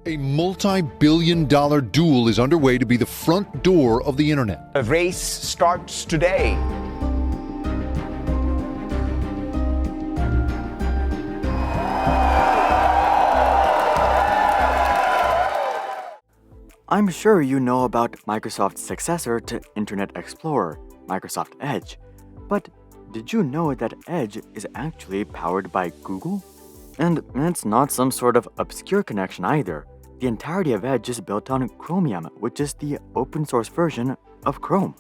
A multi-billion-dollar duel is underway to be the front door of the internet. The race starts today. I'm sure you know about Microsoft's successor to Internet Explorer, Microsoft Edge. But did you know that Edge is actually powered by Google? And it's not some sort of obscure connection either. The entirety of Edge is built on Chromium, which is the open source version of Chrome.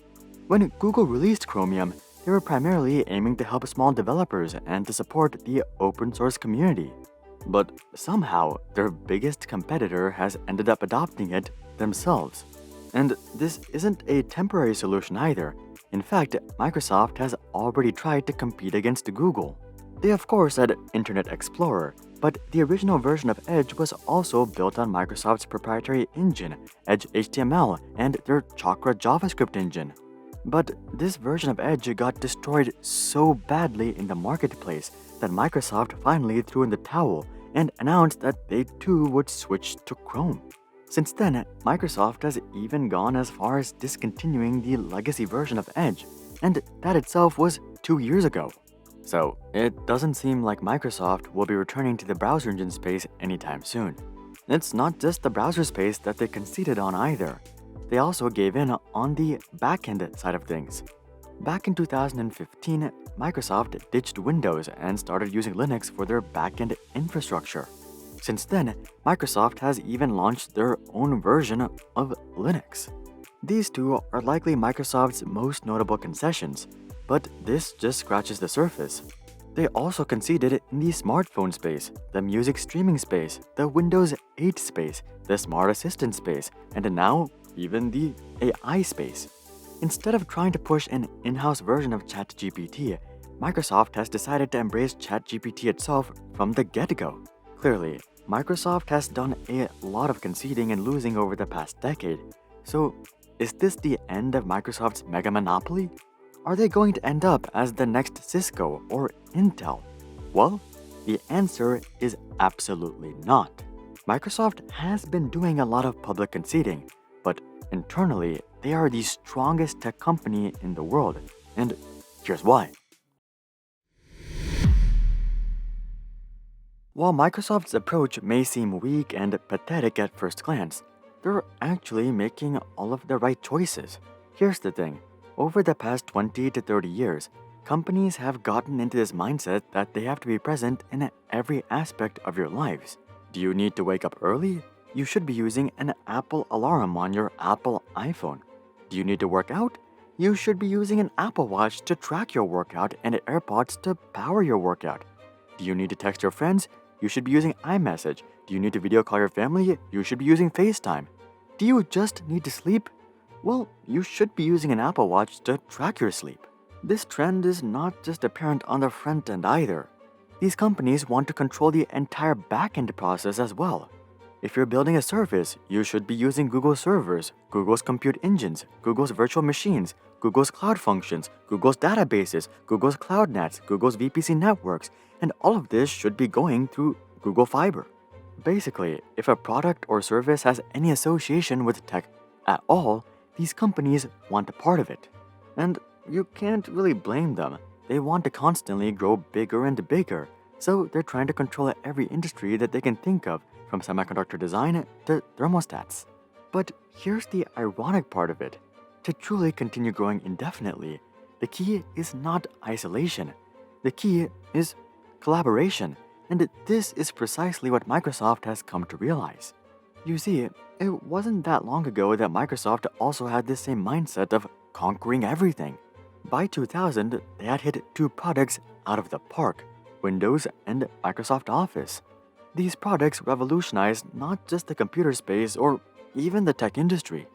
When Google released Chromium, they were primarily aiming to help small developers and to support the open source community. But somehow, their biggest competitor has ended up adopting it themselves. And this isn't a temporary solution either. In fact, Microsoft has already tried to compete against Google. They of course had Internet Explorer, but the original version of Edge was also built on Microsoft's proprietary engine, Edge HTML, and their Chakra JavaScript engine. But this version of Edge got destroyed so badly in the marketplace that Microsoft finally threw in the towel and announced that they too would switch to Chrome. Since then, Microsoft has even gone as far as discontinuing the legacy version of Edge, and that itself was 2 years ago. So it doesn't seem like Microsoft will be returning to the browser engine space anytime soon. It's not just the browser space that they conceded on either. They also gave in on the backend side of things. Back in 2015, Microsoft ditched Windows and started using Linux for their backend infrastructure. Since then, Microsoft has even launched their own version of Linux. These two are likely Microsoft's most notable concessions, but this just scratches the surface. They also conceded in the smartphone space, the music streaming space, the Windows 8 space, the smart assistant space, and now even the AI space. Instead of trying to push an in-house version of ChatGPT, Microsoft has decided to embrace ChatGPT itself from the get-go. Clearly, Microsoft has done a lot of conceding and losing over the past decade. So, is this the end of Microsoft's mega monopoly? Are they going to end up as the next Cisco or Intel? Well, the answer is absolutely not. Microsoft has been doing a lot of public conceding, but internally, they are the strongest tech company in the world, and here's why. While Microsoft's approach may seem weak and pathetic at first glance, they're actually making all of the right choices. Here's the thing. Over the past 20 to 30 years, companies have gotten into this mindset that they have to be present in every aspect of your lives. Do you need to wake up early? You should be using an Apple alarm on your Apple iPhone. Do you need to work out? You should be using an Apple Watch to track your workout and AirPods to power your workout. Do you need to text your friends? You should be using iMessage. Do you need to video call your family? You should be using FaceTime. Do you just need to sleep? Well, you should be using an Apple Watch to track your sleep. This trend is not just apparent on the front end either. These companies want to control the entire back-end process as well. If you're building a service, you should be using Google servers, Google's compute engines, Google's virtual machines, Google's cloud functions, Google's databases, Google's cloud nets, Google's VPC networks, and all of this should be going through Google Fiber. Basically, if a product or service has any association with tech at all, these companies want a part of it. And you can't really blame them. They want to constantly grow bigger and bigger, so they're trying to control every industry that they can think of, from semiconductor design to thermostats. But here's the ironic part of it. To truly continue growing indefinitely, the key is not isolation. The key is collaboration, and this is precisely what Microsoft has come to realize. You see, it wasn't that long ago that Microsoft also had this same mindset of conquering everything. By 2000, they had hit 2 products out of the park, Windows and Microsoft Office. These products revolutionized not just the computer space or even the tech industry.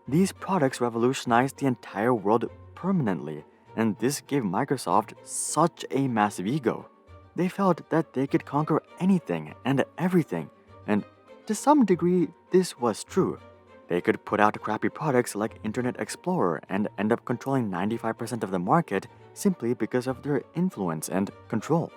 These products revolutionized the entire world permanently, and this gave Microsoft such a massive ego. They felt that they could conquer anything and everything, and to some degree, this was true. They could put out crappy products like Internet Explorer and end up controlling 95% of the market simply because of their influence and control.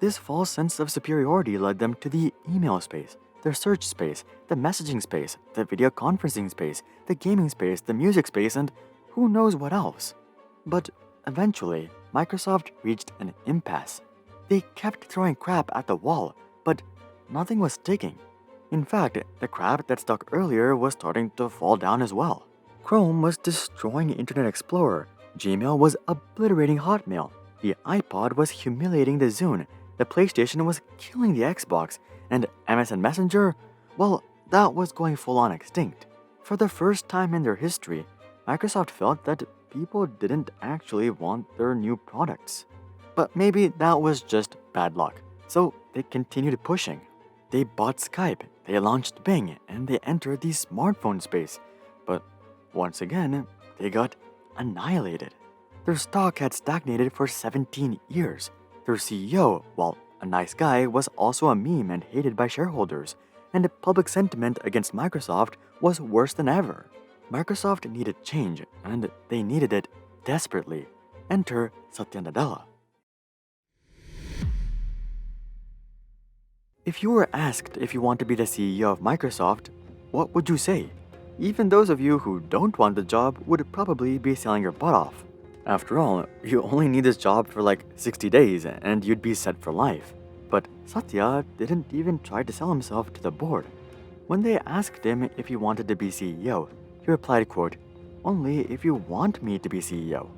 This false sense of superiority led them to the email space, the search space, the messaging space, the video conferencing space, the gaming space, the music space, and who knows what else. But eventually, Microsoft reached an impasse. They kept throwing crap at the wall, but nothing was sticking. In fact, the crap that stuck earlier was starting to fall down as well. Chrome was destroying Internet Explorer, Gmail was obliterating Hotmail, the iPod was humiliating the Zune, the PlayStation was killing the Xbox, and MSN Messenger, well, that was going full-on extinct. For the first time in their history, Microsoft felt that people didn't actually want their new products. But maybe that was just bad luck, so they continued pushing. They bought Skype, they launched Bing, and they entered the smartphone space. But once again, they got annihilated. Their stock had stagnated for 17 years. Their CEO, while a nice guy, was also a meme and hated by shareholders, and public sentiment against Microsoft was worse than ever. Microsoft needed change, and they needed it desperately. Enter Satya Nadella. If you were asked if you want to be the CEO of Microsoft, what would you say? Even those of you who don't want the job would probably be selling your butt off. After all, you only need this job for like 60 days and you'd be set for life. But Satya didn't even try to sell himself to the board. When they asked him if he wanted to be CEO, he replied, quote, "Only if you want me to be CEO."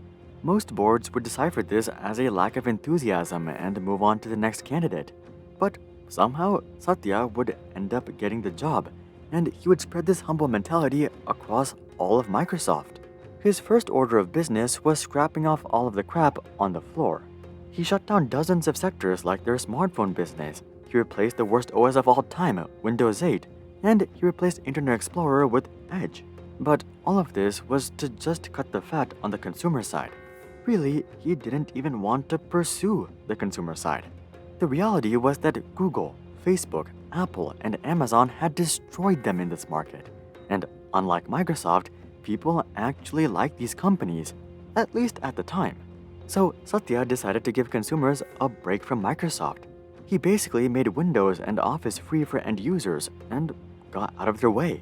Most boards would decipher this as a lack of enthusiasm and move on to the next candidate. But somehow, Satya would end up getting the job, and he would spread this humble mentality across all of Microsoft. His first order of business was scrapping off all of the crap on the floor. He shut down dozens of sectors like their smartphone business. He replaced the worst OS of all time, Windows 8, and he replaced Internet Explorer with Edge. But all of this was to just cut the fat on the consumer side. Really, he didn't even want to pursue the consumer side. The reality was that Google, Facebook, Apple, and Amazon had destroyed them in this market. And unlike Microsoft, people actually liked these companies, at least at the time. So Satya decided to give consumers a break from Microsoft. He basically made Windows and Office free for end users and got out of their way.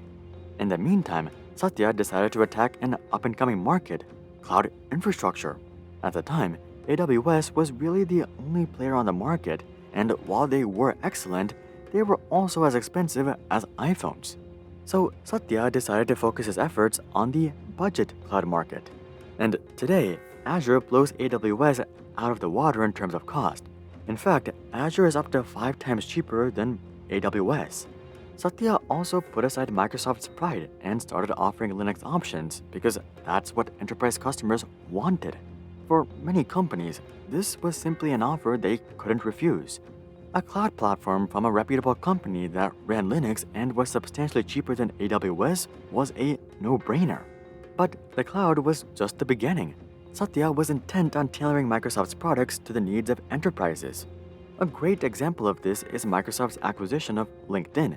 In the meantime, Satya decided to attack an up-and-coming market, cloud infrastructure. At the time, AWS was really the only player on the market, and while they were excellent, they were also as expensive as iPhones. So Satya decided to focus his efforts on the budget cloud market. And today, Azure blows AWS out of the water in terms of cost. In fact, Azure is up to 5 times cheaper than AWS. Satya also put aside Microsoft's pride and started offering Linux options because that's what enterprise customers wanted. For many companies, this was simply an offer they couldn't refuse. A cloud platform from a reputable company that ran Linux and was substantially cheaper than AWS was a no-brainer. But the cloud was just the beginning. Satya was intent on tailoring Microsoft's products to the needs of enterprises. A great example of this is Microsoft's acquisition of LinkedIn.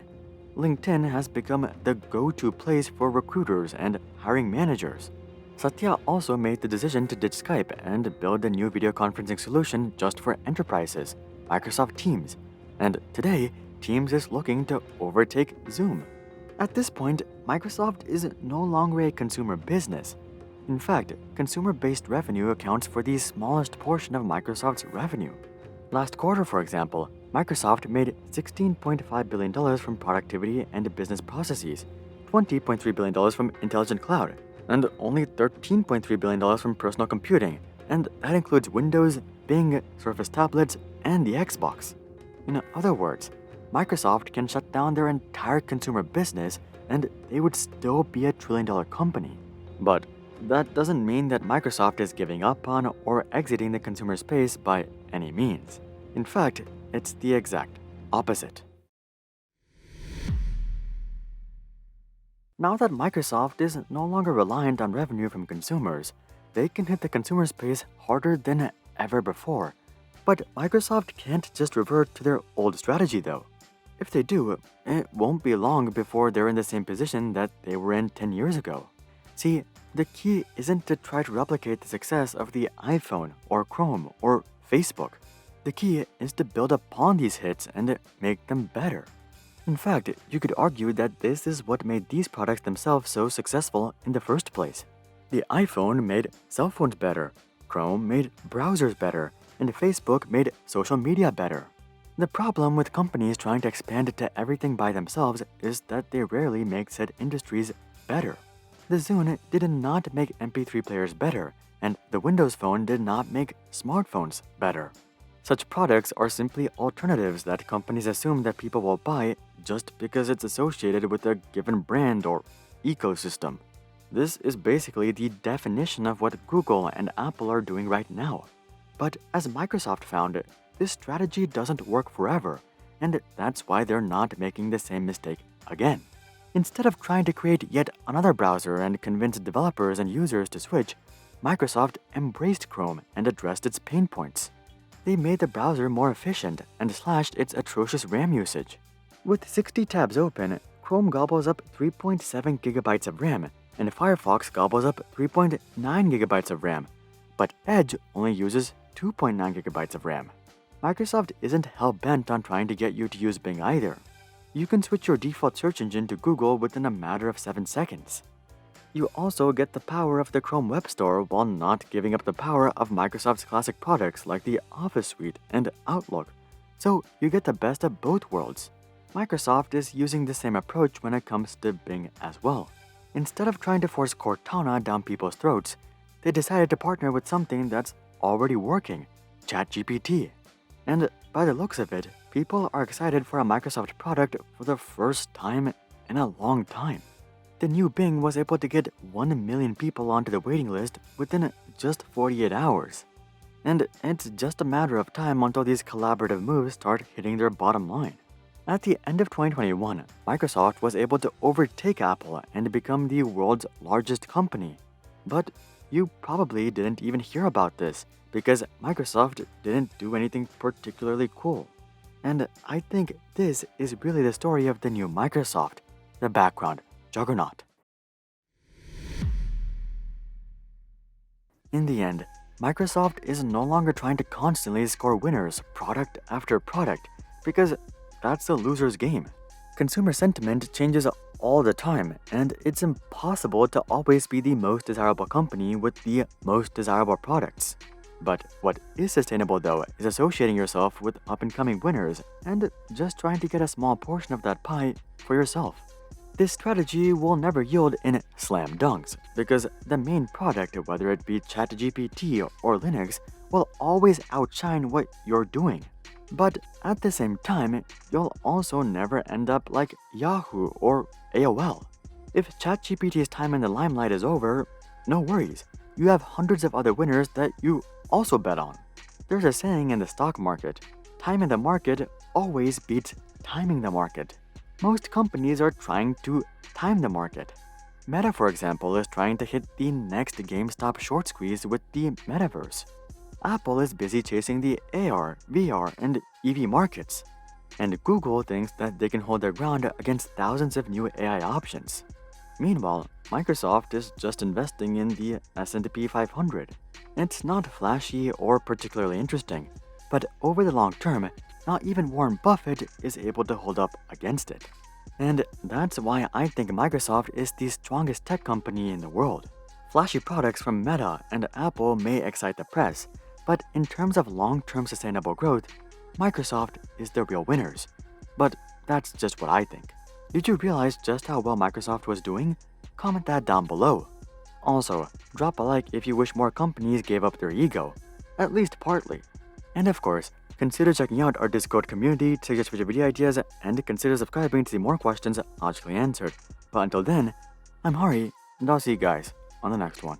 LinkedIn has become the go-to place for recruiters and hiring managers. Satya also made the decision to ditch Skype and build a new video conferencing solution just for enterprises, Microsoft Teams. And today, Teams is looking to overtake Zoom. At this point, Microsoft is no longer a consumer business. In fact, consumer-based revenue accounts for the smallest portion of Microsoft's revenue. Last quarter, for example, Microsoft made $16.5 billion from productivity and business processes, $20.3 billion from intelligent cloud, and only $13.3 billion from personal computing, and that includes Windows, Bing, Surface tablets, and the Xbox. In other words, Microsoft can shut down their entire consumer business and they would still be a trillion-dollar company. But that doesn't mean that Microsoft is giving up on or exiting the consumer space by any means. In fact, it's the exact opposite. Now that Microsoft is no longer reliant on revenue from consumers, they can hit the consumer space harder than ever before. But Microsoft can't just revert to their old strategy though. If they do, it won't be long before they're in the same position that they were in 10 years ago. See, the key isn't to try to replicate the success of the iPhone or Chrome or Facebook. The key is to build upon these hits and make them better. In fact, you could argue that this is what made these products themselves so successful in the first place. The iPhone made cell phones better, Chrome made browsers better, and Facebook made social media better. The problem with companies trying to expand to everything by themselves is that they rarely make said industries better. The Zune did not make MP3 players better, and the Windows Phone did not make smartphones better. Such products are simply alternatives that companies assume that people will buy just because it's associated with a given brand or ecosystem. This is basically the definition of what Google and Apple are doing right now. But as Microsoft found, this strategy doesn't work forever, and that's why they're not making the same mistake again. Instead of trying to create yet another browser and convince developers and users to switch, Microsoft embraced Chrome and addressed its pain points. They made the browser more efficient and slashed its atrocious RAM usage. With 60 tabs open, Chrome gobbles up 3.7 gigabytes of RAM, and Firefox gobbles up 3.9 gigabytes of RAM, but Edge only uses 2.9 gigabytes of RAM. Microsoft isn't hell-bent on trying to get you to use Bing either. You can switch your default search engine to Google within a matter of 7 seconds. You also get the power of the Chrome Web Store while not giving up the power of Microsoft's classic products like the Office Suite and Outlook, so you get the best of both worlds. Microsoft is using the same approach when it comes to Bing as well. Instead of trying to force Cortana down people's throats, they decided to partner with something that's already working, ChatGPT. And by the looks of it, people are excited for a Microsoft product for the first time in a long time. The new Bing was able to get 1 million people onto the waiting list within just 48 hours. And it's just a matter of time until these collaborative moves start hitting their bottom line. At the end of 2021, Microsoft was able to overtake Apple and become the world's largest company. But you probably didn't even hear about this because Microsoft didn't do anything particularly cool. And I think this is really the story of the new Microsoft, the background juggernaut. In the end, Microsoft is no longer trying to constantly score winners product after product because that's a loser's game. Consumer sentiment changes all the time, and it's impossible to always be the most desirable company with the most desirable products. But what is sustainable though is associating yourself with up-and-coming winners and just trying to get a small portion of that pie for yourself. This strategy will never yield in slam dunks because the main product, whether it be ChatGPT or Linux, will always outshine what you're doing. But at the same time, you'll also never end up like Yahoo or AOL. If ChatGPT's time in the limelight is over, no worries. You have hundreds of other winners that you also bet on. There's a saying in the stock market, time in the market always beats timing the market. Most companies are trying to time the market. Meta, for example, is trying to hit the next GameStop short squeeze with the metaverse. Apple is busy chasing the AR, VR, and EV markets. And Google thinks that they can hold their ground against thousands of new AI options. Meanwhile, Microsoft is just investing in the S&P 500. It's not flashy or particularly interesting, but over the long term, not even Warren Buffett is able to hold up against it. And that's why I think Microsoft is the strongest tech company in the world. Flashy products from Meta and Apple may excite the press, but in terms of long-term sustainable growth, Microsoft is the real winners. But that's just what I think. Did you realize just how well Microsoft was doing? Comment that down below. Also, drop a like if you wish more companies gave up their ego, at least partly. And of course, consider checking out our Discord community to get future video ideas and consider subscribing to see more questions logically answered. But until then, I'm Hari, and I'll see you guys on the next one.